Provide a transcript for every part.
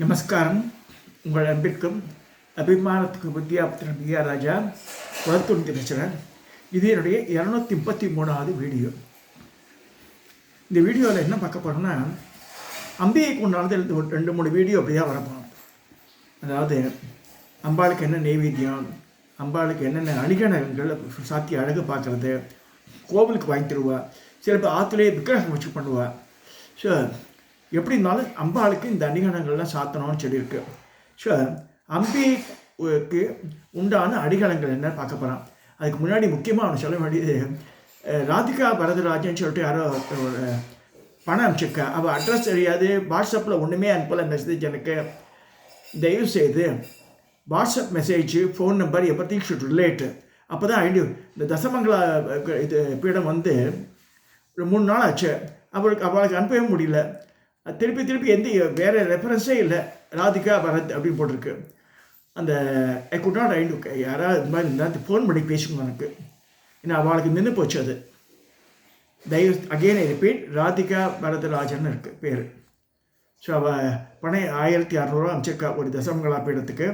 நமஸ்காரம். உங்கள் அன்பிற்கும் அபிமானத்துக்கு வித்யாபுத்திரன் பிஆர் ராஜா குளத்துண்டி பேசுகிறேன். இது என்னுடைய 233வது வீடியோ. இந்த வீடியோவில் என்ன பார்க்க போகிறோம்னா, அம்பிகைக்கு உண்டானது 2-3 வீடியோ அப்படியே வரப்போம். அதாவது அம்பாளுக்கு என்ன நெய்வேத்தியம், அம்பாளுக்கு என்னென்ன அணிகலன்கள் சாத்தி அழகு பார்க்குறது, கோவிலுக்கு வாங்கி தருவா, சில பேர் ஆற்றுலேயே விக்கிரகம் வச்சு பண்ணுவா. ஸோ எப்படி இருந்தாலும் அம்பாளுக்கு இந்த அணிகலன்கள்லாம் சாத்தணும்னு சொல்லியிருக்கு. ஸோ அம்பிகைக்கு உண்டான அணிகலன்கள் என்ன பார்க்க போகிறான். அதுக்கு முன்னாடி முக்கியமாக அவனை சொல்ல வேண்டியது, ராதிகா வரதராஜன் சொல்லிட்டு யாரோ ஒரு பணம் அனுப்பிச்சிருக்கா. அவள் அட்ரஸ் தெரியாது, வாட்ஸ்அப்பில் ஒன்றுமே அனுப்பலை மெசேஜ். எனக்கு தயவுசெய்து WhatsApp message, phone number everything should relate. அப்போ தான் ஐடியா. இந்த தசமங்கலா இது பீடம் வந்து ஒரு 3 நாள் ஆச்சு. அவளுக்கு அனுப்பவே முடியல. திருப்பி எந்த வேறு ரெஃபரன்ஸே இல்லை. ராதிகா பரத் அப்படின்னு போட்டிருக்கு. அந்த ஐ குட் நாட் ஐண்டு. யாராவது இது மாதிரி இருந்தால் ஃபோன் பண்ணி பேசுங்க எனக்கு. ஏன்னா அவளுக்கு நின்று போச்சு அது. தயவு again I repeat, Radhika Bharatharajan இருக்குது பேர். ஸோ அவள் பணம் 1600 அமைச்சிருக்கா ஒரு தசமங்கலா பீடத்துக்கு.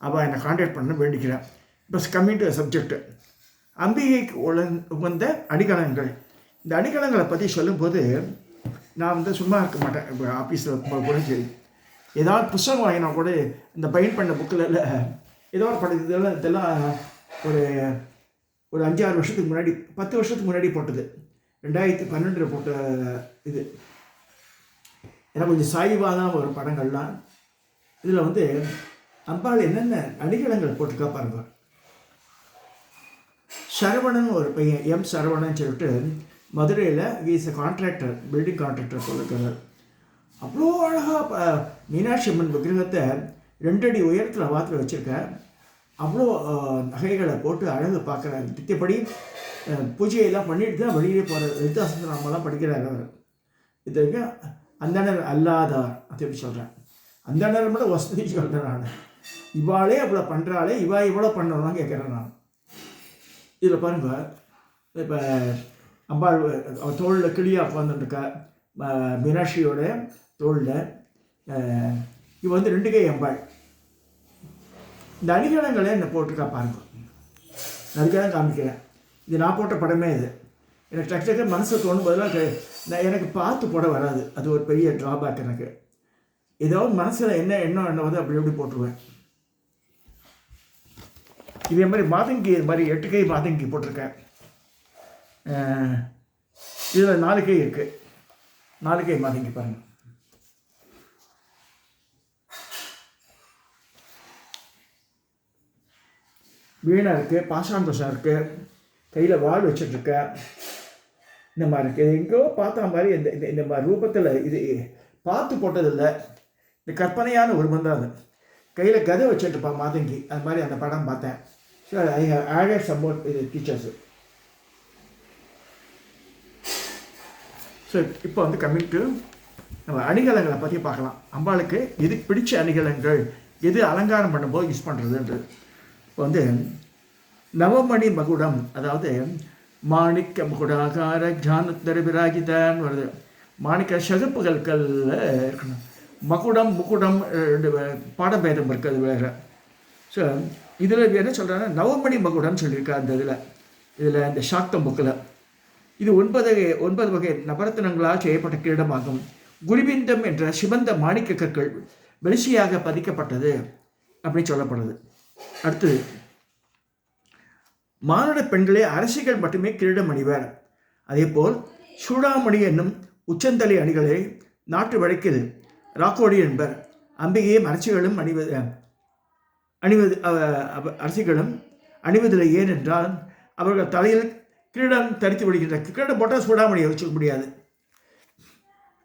அவள் என்னை கான்டாக்ட் பண்ண வேண்டிக்கிறேன். இப்போ கம்மிங் டு சப்ஜெக்ட், அம்பிகைக்கு உகந்த அணிகலன்கள். இந்த அணிகலன்களை பற்றி சொல்லும்போது நான் வந்து சும்மா இருக்க மாட்டேன். இப்போ ஆஃபீஸில் கூட சரி, ஏதாவது புத்தகம் வாங்கினா கூட இந்த பைன் பண்ண புக்கில் ஏதோ ஒரு படம் இதெல்லாம் ஒரு 5-6 வருஷத்துக்கு முன்னாடி, 10 வருஷத்துக்கு முன்னாடி போட்டது. 2012 போட்ட இது. ஏன்னா கொஞ்சம் சாய்வாக தான் ஒரு படங்கள்லாம். இதில் வந்து அம்பாள் என்னென்ன அணிகலன்கள் போட்டுக்கா பாருங்க. சரவணன் ஒரு பையன், எம் சரவணன் சொல்லிட்டு மதுரையில் is a contractor, building contractor சொல்லியிருக்காரு. அவ்வளோ அழகாக மீனாட்சி அம்மன் விக்கிரகத்தை 2 அடி உயரத்தில் வாத்தில் வச்சுருக்கார். அவ்வளோ நகைகளை போட்டு அழகு பார்க்குறாரு. திட்டப்படி பூஜையெல்லாம் பண்ணிட்டு தான் வெளியே போகிறார். லலிதாசனமெல்லாம் படிக்கிறார் அவர். இதுக்கு அந்தனர் அல்லாதார் அப்படி சொல்கிறேன். அந்தனர் மட்டும் வசதி சொல்கிறேன் நான். இவாளே அவ்வளோ பண்ணுறாளே, இவ்வளோ பண்ணலாம் கேட்குறேன் நான். இதில் பாருங்கள், இப்போ அம்பாள் தோளில் கிளியாக உட்காந்துருக்கா. மீனாட்சியோட தோளில் இவ வந்து 2 கை அம்பாள். இந்த அணிகலன்களை என்ன போட்டிருக்கா பாருங்க. அதுக்காக தான் காமிக்கிறேன். இது நான் போட்ட படமே. இது எனக்கு டக்கு மனசு தோணும் போதெல்லாம் எனக்கு பார்த்து போட வராது. அது ஒரு பெரிய ட்ராபேக் எனக்கு. ஏதாவது மனசில் என்ன வந்து அப்படி எப்படி போட்டுருவேன். இதே மாதிரி மாதங்கி, இது மாதிரி 8 கை மாதங்கி போட்டிருக்கேன். இதில் 4 கை இருக்குது. 4 கை மாதங்கி பாருங்கள். வீணை இருக்குது, பாசாந்தோஷம் இருக்குது, கையில் வாள் வச்சுட்ருக்க. இந்த மாதிரி இருக்குது. எங்கேயோ பார்த்தா மாதிரி இந்த மாதிரி ரூபத்தில் இது பார்த்து போட்டதில்லை. இந்த கற்பனையான ஒரு மந்தம். அது கையில் கதை வச்சுட்டுருப்பா மாதங்கி. அது மாதிரி அந்த படம் பார்த்தேன். So I have added some more இது டீச்சர்ஸு. ஸோ இப்போ வந்து கம்மிங் டு நம்ம அணிகலன்களை பற்றி பார்க்கலாம். அம்பாளுக்கு எது பிடிச்ச அணிகலன்கள், எது அலங்காரம் பண்ணும்போது யூஸ் பண்ணுறதுன்றது. இப்போ வந்து நவமணி மகுடம், அதாவது மாணிக்க மகுடாகார ஜானத்தர விராகிதான்னு வருது. மாணிக்க சகப்புகள் இருக்கணும். மகுடம் முகுடம் 2 பாடபேதம் இருக்குது. அது வேறு. ஸோ இதில் என்ன சொல்கிறாங்கன்னா நவமணி மகுடம்னு சொல்லியிருக்கா அந்த இதில் இந்த சாக்தம் புக்கில். இது 9 வகை நவரத்தினங்களால் செய்யப்பட்ட கிரீடமாகும். குருவிந்தம் என்ற சிவந்த மாணிக்க கற்கள் வெளிச்சியாக பதிக்கப்பட்டது அப்படின்னு சொல்லப்படுது. அடுத்து, மானுட பெண்களே அரசிகள் மட்டுமே கிரீடம் அணிவர். அதேபோல் சூடாமணி என்னும் உச்சந்தலை அணிகளை நாட்டு வழக்கில் ராக்கோடி என்பர். அம்பிகையும் அரசிகளும் அணிவது அரசிகளும் அணிவதில்லை. ஏனென்றால் அவர்கள் தலையில் கிரீடம் தரித்து விடுகின்ற. கிரீடம் போட்டால் சூடாமணியை வச்சுக்க முடியாது.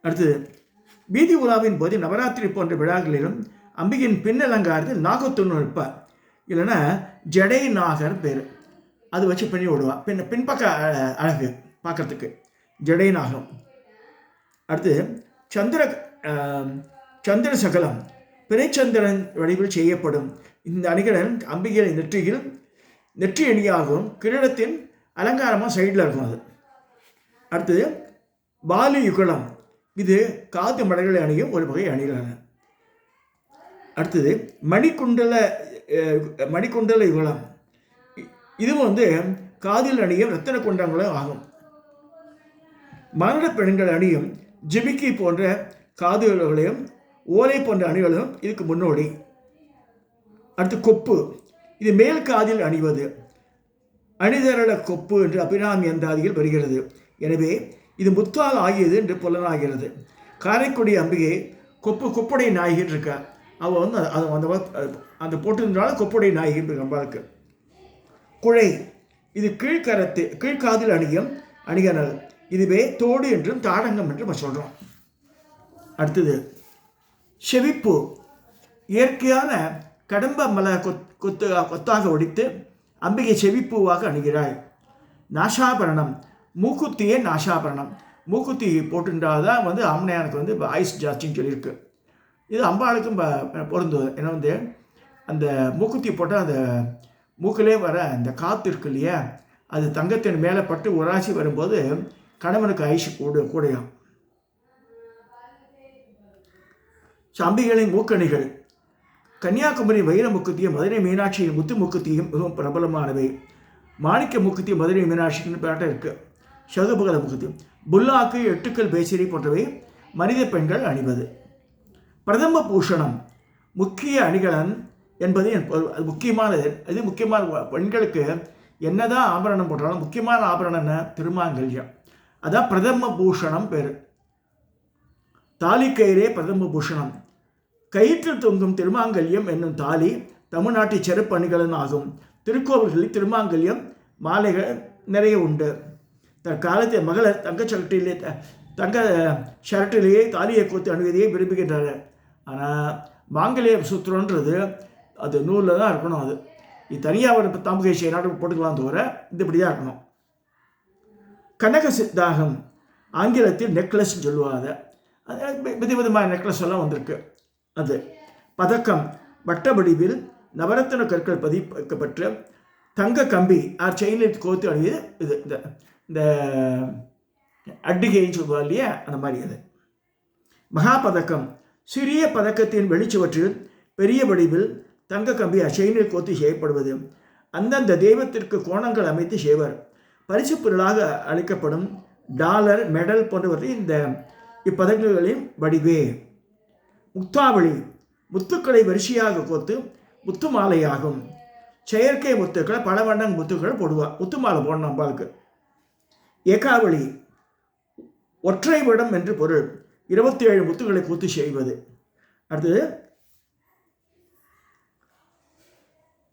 அடுத்தது, வீதி உலாவின் போது நவராத்திரி போன்ற விழாக்களிலும் அம்பிகையின் பின்னலங்காரத்தில் நாகத்துன்னு இருப்பார். இல்லைன்னா ஜடை நாகர் பேர். அது வச்சு பண்ணி விடுவாள். பின்பக்க அழகு பார்க்கறதுக்கு ஜடை நாகம். அடுத்து, சந்திர சகலம் பிறைச்சந்திரன் வடிவில் செய்யப்படும் இந்த அணிகலன் அம்பிகையின் நெற்றி அணியாகவும் கிரீடத்தின் அலங்காரமாக சைடில் இருக்கும். அது அடுத்தது, பாலி யுகலம். இது காது மடல்களை அணியும் ஒரு வகை அணிகலன். அடுத்தது மணிக்குண்டல யுகலம். இதுவும் வந்து காதில் அணியும் ரத்தன குண்டங்களும் ஆகும். மரண பெண்கள் அணியும் ஜிமிக்கி போன்ற காதுகளையும் ஓலை போன்ற அணிகளும் இதுக்கு முன்னோடி. அடுத்து கொப்பு, இது மேல் காதில் அணிவது. அணிதரள கொப்பு என்று அபிராமி அந்தாதியில் வருகிறது. எனவே இது முத்தால் ஆகியது என்று புலனாகிறது. காரைக்குடி அம்பிகை கொப்புடை நாயகின்னு இருக்கா. அவள் வந்து அந்த போட்டிருந்தாலும் கொப்புடை நாயகி அம்பாளுக்கு. குழை, இது கீழ்காதில் அணிகனல். இதுவே தோடு என்றும் தாடங்கம் என்றும் நம்ம சொல்கிறோம். அடுத்தது செவிப்பு, இயற்கையான கடம்ப மலை கொத்தாக ஒடித்து அம்பிகை செவிப்பூவாக அணுகிறாள். நாஷாபரணம், மூக்குத்தியே நாஷாபரணம். மூக்குத்தி போட்டுட்டாதான் வந்து ஆம்பளையானுக்கு வந்து ஆயுஸ் ஜாஸ்தின்னு சொல்லியிருக்கு. இது அம்பாளுக்கும் பொருந்துவது. ஏன்னா வந்து அந்த மூக்குத்தி போட்டால் அந்த மூக்கிலே வர அந்த காற்று இருக்கு இல்லையா, அது தங்கத்தின் மேலே பட்டு உராசி வரும்போது கணவனுக்கு ஆயுஷ் கூடையும். அம்பிகளின் மூக்கணிகள் கன்னியாகுமரி வைர முக்குத்தியும் மதுரை மீனாட்சியின் முத்து முக்குத்தியும் மிகவும் பிரபலமானவை. மாணிக்க முக்குத்தி மதுரை மீனாட்சின்னு பேட்ட இருக்கு. சகுபகல முக்குத்தி, புல்லாக்கு, எட்டுக்கல் பேசிரி போன்றவை மனித பெண்கள் அணிவது. பிரதம பூஷணம், முக்கிய அணிகலன் என்பது அது முக்கியமானது. இது முக்கியமான பெண்களுக்கு என்னதான் ஆபரணம் போட்டாலும் முக்கியமான ஆபரணம்னா திருமாங்கல்யம். அதான் பிரதம பூஷணம் பேர். தாலி கயிறே பிரதம பூஷணம். கயிற்றில் தொங்கும் திருமாங்கல்யம் என்னும் தாலி தமிழ்நாட்டு சிறப்பு அணிகலன் ஆகும். திருக்கோவில்களில் திருமாங்கல்யம் மாலைகள் நிறைய உண்டு. தற்காலத்தில் மகளிர் தங்க ஷர்ட்டிலேயே தாலியை கோத்து அணிவதையே விரும்புகின்றனர். ஆனால் மாங்கல்ய சூத்திரன்றது அது நூலில் தான் இருக்கணும். இது தனியாக ஒரு தாம்பகை நாட்டு போட்டுக்கலாம் தவிர இது இப்படி தான் இருக்கணும். கனக சித்தாகம், ஆங்கிலத்தில் நெக்லஸ்ன்னு சொல்லுவாங்க. விதவிதமான நெக்லஸ் எல்லாம் வந்திருக்கு. அது பதக்கம், வட்ட வடிவில் நவரத்தின கற்கள் பதிக்கப்பட்ட தங்க கம்பி செயினில் கோத்து அணியது. இது இந்த அட்டிகைன்னு சொல்லுவா இல்லையா, அந்த மாதிரி. அது மகாபதக்கம், சிறிய பதக்கத்தின் வெளிச்சுவற்றில் பெரிய வடிவில் தங்க கம்பி செயினில் கோத்து செய்யப்படுவது. அந்தந்த தெய்வத்திற்கு கோணங்கள் அமைத்து செய்வர். பரிசு பொருளாக அளிக்கப்படும் டாலர், மெடல் போன்றவற்றை இப்பதக்கங்களின் வடிவே. முக்தாவளி, முத்துக்களை வரிசையாக கோத்து முத்து மாலையாகும். செயற்கை முத்துக்களை பல வண்ண முத்துக்களை போடுவா. முத்து மாலை போடணும் அம்பாளுக்கு. ஏகாவளி, ஒற்றை விடம் என்று பொருள். 27 முத்துக்களை கோத்து செய்வது. அடுத்தது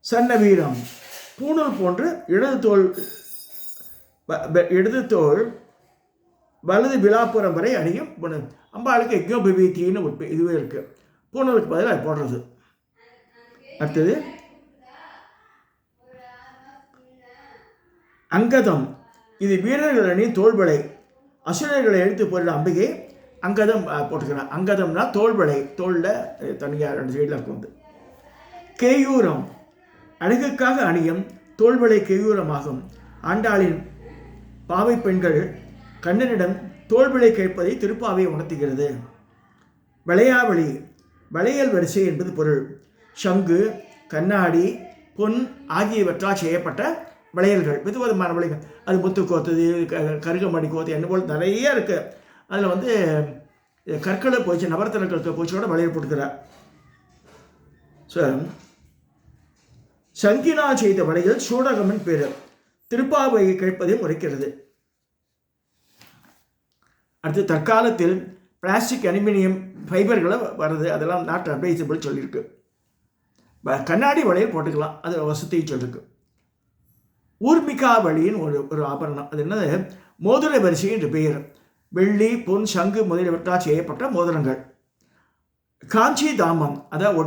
சன்னவீரம், பூணூல் போன்று இடது தோல் வலது விழாப்புறம் வரை அணியும். அம்பாளுக்கு யஜ்ஞோபவீத்தின்னு ஒரு இதுவே இருக்கு. பூணலுக்கு பதிலாக போடுறது. அடுத்தது அங்கதம், இது வீரர்கள் அணியும் தோள்படை. அசுரர்களை எழுத்து போடுற அம்பிகை அங்கதம் போட்டுக்கிறான். அங்கதம்னா தோள்படை, தோளில் தனியாக 2 சைடில் இருக்கும். கேயூரம், அழகுக்காக அணியும் தோள்படை கேயூரமாகும். ஆண்டாளின் பாவை பெண்கள் கண்ணனிடம் தோள்படை கேட்பதை திருப்பாவை உணர்த்துகிறது. வளையாவளி, வளையல் வரிசை என்பது பொருள். சங்கு, கண்ணாடி, பொன் ஆகியவற்றால் செய்யப்பட்ட வளையல்கள், விதவிதமான வளையல்கள். அது முத்து கோத்தது, கருகமணி கோத்து, என்ன போல் நிறைய இருக்குது. அதில் வந்து கற்களை போச்சு, நவரத்தின கற்களை போச்சோட வளையல் போட்டுக்கிறார். சங்கினால் செய்த வளையல் சூடகமன் பேர். திருப்பாவையை கேட்பதையும் உரைக்கிறது. அடுத்து தற்காலத்தில் பிளாஸ்டிக், அலுமினியம் ஃபைபர்களை வருது. அதெல்லாம் நாட் அட்வைசபிள் சொல்லியிருக்கு. கண்ணாடி வளையல் போட்டுக்கலாம், அது வசதியை சொல்லியிருக்கு. ஊர்மிகாவளியின் ஒரு ஆபரணம். அது என்னது, மோதிர வரிசை என்று பெயர். வெள்ளி, பொன், சங்கு முதலியவற்றால் செய்யப்பட்ட மோதிரங்கள். காஞ்சி தாமம், அதாவது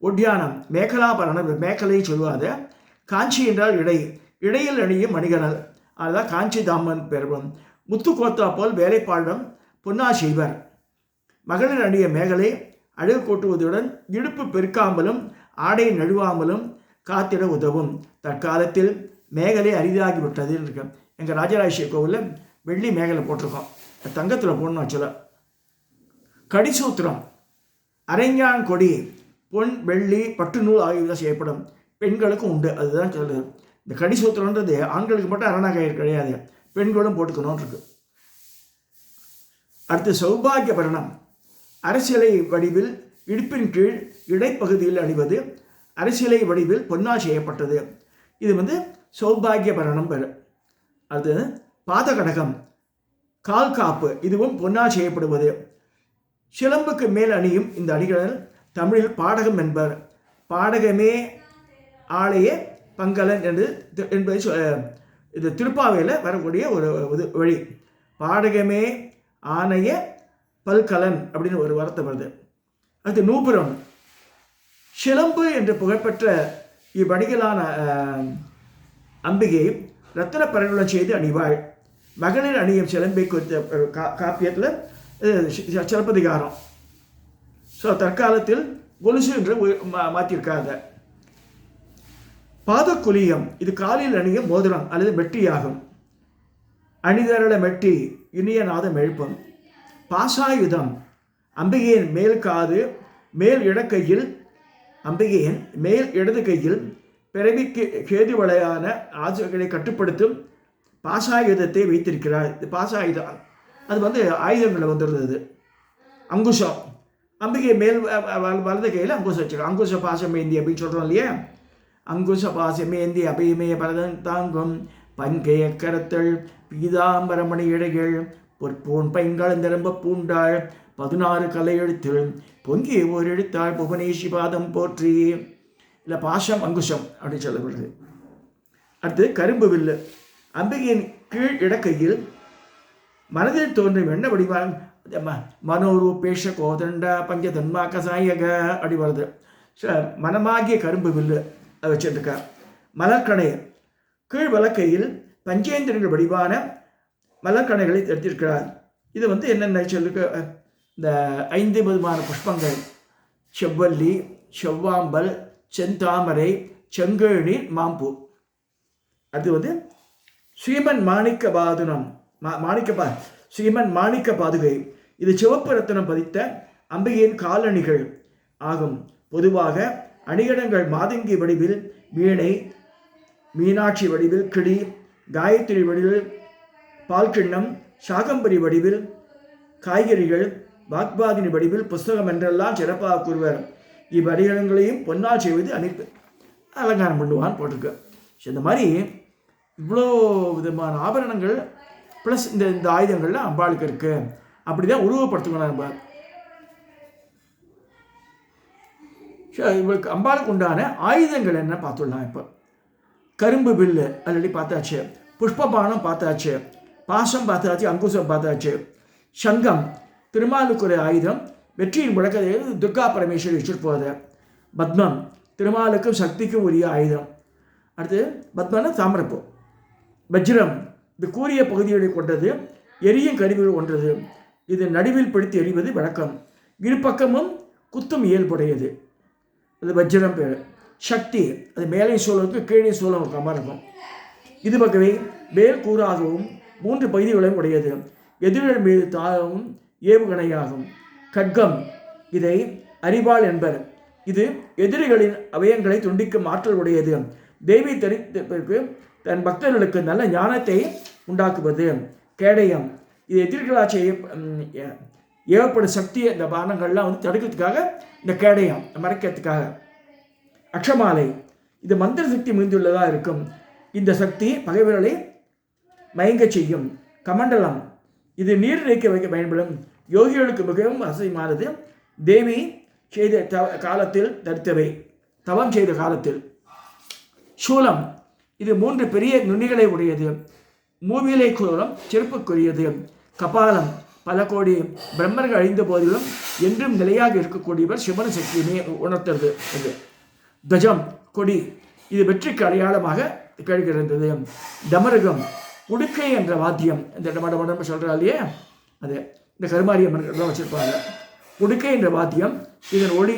ஒட்டியானம், மேகலாபரணம், மேகலை சொல்லுவாத. காஞ்சி என்றால் இடையில் அணியும் மணிகனல், அதுதான் காஞ்சி தாமன் பெறும். முத்து கோத்தா போல் வேலைப்பாடம் பொன்னா செய்வர். மகளிர் அணிய மேகலை அழகு கூட்டுவதுடன் இடுப்பு பெருக்காமலும் ஆடை நழுவாமலும் காத்திட உதவும். தற்காலத்தில் மேகலை அரிதாகிவிட்டது இருக்கு. எங்கள் ராஜராஜேஸ்வரி கோவிலில் வெள்ளி மேகலை போட்டிருக்கோம், தங்கத்தில் போடணும். ஆக்சுவலாக கடிசூத்திரம், அரைஞான் கொடி பொன் வெள்ளி பட்டு நூல் ஆகியவை செய்யப்படும். பெண்களுக்கும் உண்டு. அதுதான் சொல்லுது. இந்த கடிசூத்திரன்றது ஆண்களுக்கு மட்டும் அரணாகயிறு கிடையாது, பெண்களும் போட்டுக்கணும்னு இருக்கு. அடுத்து சௌபாகிய பரணம். அரசியலை வடிவில் இடுப்பின் கீழ் இடைப்பகுதியில் அணிவது அரசியலை வடிவில் பொன்னால் செய்யப்பட்டது. இது சௌபாகிய பரணம் பேர். அது பாதகடகம் கால் காப்பு, இதுவும் பொன்னால் செய்யப்படுவது. சிலம்புக்கு மேல் அணியும் இந்த அணிகள் தமிழில் பாடகம் என்பர். பாடகமே ஆலய பங்கலன் என்பது இது திருப்பாவையில் வரக்கூடிய ஒரு வழி. பாடகமே ஆணைய பல்கலன் அப்படின்னு ஒரு வார்த்தை வருது. அடுத்து நூபுரம். சிலம்பு என்று புகழ்பெற்ற இவ்வணிகளான அம்பிகை ரத்தின பரகுலம் செய்து அணிவாள். மகளிர் அணியும் சிலம்பை குறித்த காப்பியத்தில் சிலப்பதிகாரம். ஸோ தற்காலத்தில் கொலுசு என்று மாற்றியிருக்காங்க. பாதக்குலியம், இது காலில் அணியும் மோதிரம் அல்லது மெட்டியாகும். அணிதரள மெட்டி இனிய நாதம் எழுப்பும். பாசாயுதம், அம்பிகையின் மேல் காது மேல் இடக்கையில், அம்பிகையின் மேல் இடது கையில் பிறவிக்கு கேதுவளையான ஆசைகளை கட்டுப்படுத்தும் பாசாயுதத்தை வைத்திருக்கிறார். இது பாசாயுதம், அது ஆயுதங்களை வந்துடுறது. அங்குஷம், அம்பிகை மேல் வலது கையில் அங்குஷம் வச்சுருக்கோம். அங்குஷ பாசமேந்தி அப்படின்னு சொல்கிறோம் இல்லையா. அங்குஷ பாசமேந்தி அபயமே பரதன் தாங்கும் பங்கைய கரத்தள் பீதாம்பரமணி இடைகள் பொற்பூன் பைங்கால் நிரம்ப பூண்டாள் 16 கலை எழுத்து பொங்கிய ஒரு எழுத்தாள் புவனேஷி பாதம் போற்றி. இல்லை பாசம் அங்குஷம் அப்படின்னு சொல்லப்படுது. அடுத்து கரும்பு வில்லு. அம்பிகையின் கீழ் இடக்கையில் மனதில் தோன்றும் எண்ண வடிவான் மனோரூபேஷ கோதண்டா பஞ்சதன்மா கசாயக அப்படி வருது. மனமாகிய கரும்பு வில்லு அதை வச்சுருக்கா. மலர்கணை, கீழ் வலக்கையில் பஞ்சேந்திரங்கள் வடிவான மலர்கணைகளை எடுத்திருக்கிறார். இது என்னென்ன சொல்லுக்கு இந்த 5 விதமான புஷ்பங்கள், செவ்வல்லி, செவ்வாம்பல், செந்தாமரை, செங்கழி, மாம்பூ. அது ஸ்ரீமன் மாணிக்க பாதுனம் ஸ்ரீமன் மாணிக்க பாதுகை. இது சிவப்பு ரத்தனம் பதித்த அம்பிகையின் காலணிகள் ஆகும். பொதுவாக அணிகலன்கள் மாதங்கி வடிவில் வீணை, மீனாட்சி வடிவில் கிளி, காயத்ரி வடிவில் பால்கிண்ணம், சாகம்பரி வடிவில் காய்கறிகள், வாக்பாதினி வடிவில் புஸ்தகம் என்றெல்லாம் சிறப்பாக கூறுவர். இவ்வணிகலன்களையும் பொன்னால் செய்வது அலங்காரம் பண்ணுவான்னு போட்டிருக்கு. இந்த மாதிரி இவ்வளோ விதமான ஆபரணங்கள் ப்ளஸ் இந்த ஆயுதங்கள்லாம் அம்பாளுக்கு இருக்குது. அப்படி தான் உருவப்படுத்துக்கணும் நம்ம. இவளுக்கு அம்பாளுக்கு உண்டான ஆயுதங்கள் என்ன பார்த்துடலாம். இப்போ கரும்பு வில்லு ஆல்ரெடி பார்த்தாச்சு, புஷ்பபானம் பார்த்தாச்சு, பாசம் பார்த்தாச்சு, அங்குசம் பார்த்தாச்சு. சங்கம் திருமாலுக்கு ஒரு ஆயுதம், வெற்றியின் முழக்கத்தை துர்கா பரமேஸ்வரி வச்சுட்டு போகுது. பத்மம் திருமாலுக்கும் சக்திக்கும் உரிய ஆயுதம். அடுத்து பத்மனா தாமரப்பூ. வஜ்ரம் இது கூறிய பகுதிகளை கொண்டது, எரியும் கருவிகள் கொண்டது. இது நடுவில் பிடித்து எறிவது வழக்கம். இரு பக்கமும் குத்தும் இயல்புடையது. அது வஜ்ரம் பேர். சக்தி அது மேலே சூழலுக்கு கீழே சூழல் இருக்கிற மாதிரி இருக்கும். இது பக்கவே மேல் கூறாகவும் 3 பகுதிகளையும் உடையது. எதிரிகள் மீது தாகவும் ஏவுகணையாகும். கட்கம் இதை அறிவாள் என்பர். இது எதிரிகளின் அவயங்களை துண்டிக்கும் ஆற்றல் உடையது. தேவி தரித்திற்கு தன் பக்தர்களுக்கு நல்ல ஞானத்தை உண்டாக்குவது. கேடயம் இது எதிர்களால் ஏவப்படும் சக்தி. இந்த பானங்கள்லாம் தடுக்கிறதுக்காக இந்த கேடயம் மறைக்கிறதுக்காக. அக்ஷமாலை இது மந்திர சக்தி மிகுந்துள்ளதாக இருக்கும். இந்த சக்தி பகைவர்களை மயங்க செய்யும். கமண்டலம் இது நீர் நீக்க வைக்க பயன்படும். யோகிகளுக்கு மிகவும் அவசியமானது. தேவி செய்த காலத்தில் தரித்தவை, தவம் செய்த காலத்தில். சூலம் இது 3 பெரிய நுனிகளை உடையது. மூவிலை சூலம் சிறப்புக்குரியது. கபாலம் பல கோடி பிரம்மர்கள் அழிந்த போதிலும் என்றும் நிலையாக இருக்கக்கூடியவர் சிவன சக்தியுமே உணர்த்துறது. இது துவஜம் கொடி இது வெற்றிக்கு அடையாளமாக கேட்கிறது. டமருகம் உடுக்கை என்ற வாத்தியம். இந்த டமடமடம் சொல்கிறா இல்லையே, அது இந்த கருமாரியம்மன் தான் வச்சுருப்பாங்க. உடுக்கை என்ற வாத்தியம் இதன் ஒளி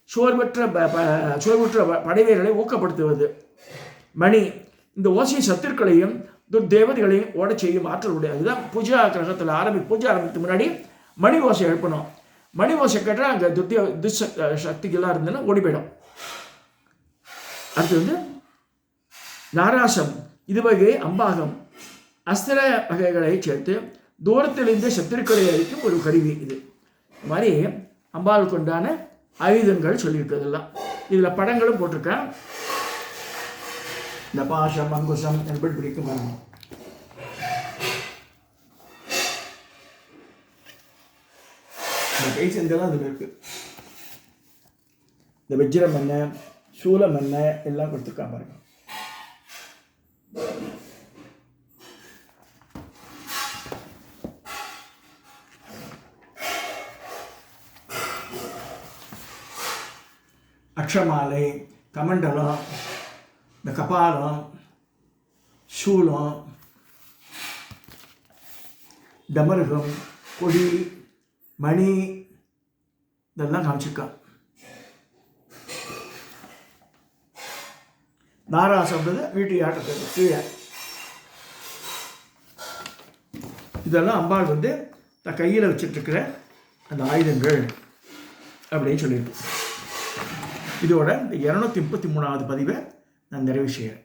சோர்வற்ற படைவீரர்களை ஊக்கப்படுத்துவது. மணி இந்த ஓசை சத்துருக்களையும் துர்தேவதைகளையும் ஓட செய்யும் ஆற்றல் உடைய. அதுதான் பூஜா கிரகத்தில் பூஜை ஆரம்பித்து முன்னாடி மணி ஓசை எழுப்பணும். மணி ஓசை கேட்டால் அங்கே சக்திகளாக இருந்ததுன்னா ஓடி போயிடும். அடுத்து நாராசம், இது வகை அம்பாகம், அஸ்திர வகைகளை சேர்த்து தூரத்திலிருந்து சத்துருக்களை அளிக்கும் ஒரு கருவி. இது மாதிரி அம்பாளுக்கு உண்டான ஆயுதங்கள் சொல்லியிருக்கிறதெல்லாம் இதில் படங்களும் போட்டிருக்கேன். இந்த பாசம் அங்குசம் என்பது பிடிக்கும். இந்த கை செஞ்செல்லாம் அதில் இருக்குது. இந்த வஜ்ரம் என்ன, சூலம் என்ன எல்லாம் கொடுத்துருக்காங்க பாருங்க. அக்ஷமாலை, கமண்டலம், இந்த கபாலம், சூலம், டமருகம், கொடி, மணி இதெல்லாம் காமிச்சிருக்கான். நாராசம்ன்றது வீட்டு ஆட்டத்துக்கு கீழே. இதெல்லாம் அம்பாள் தன் கையில் வச்சுட்டுருக்கிற அந்த ஆயுதங்கள் அப்படின்னு சொல்லியிருக்கு. இதோட இந்த 233வது பதிவை நான் நிறைவு செய்கிறேன்.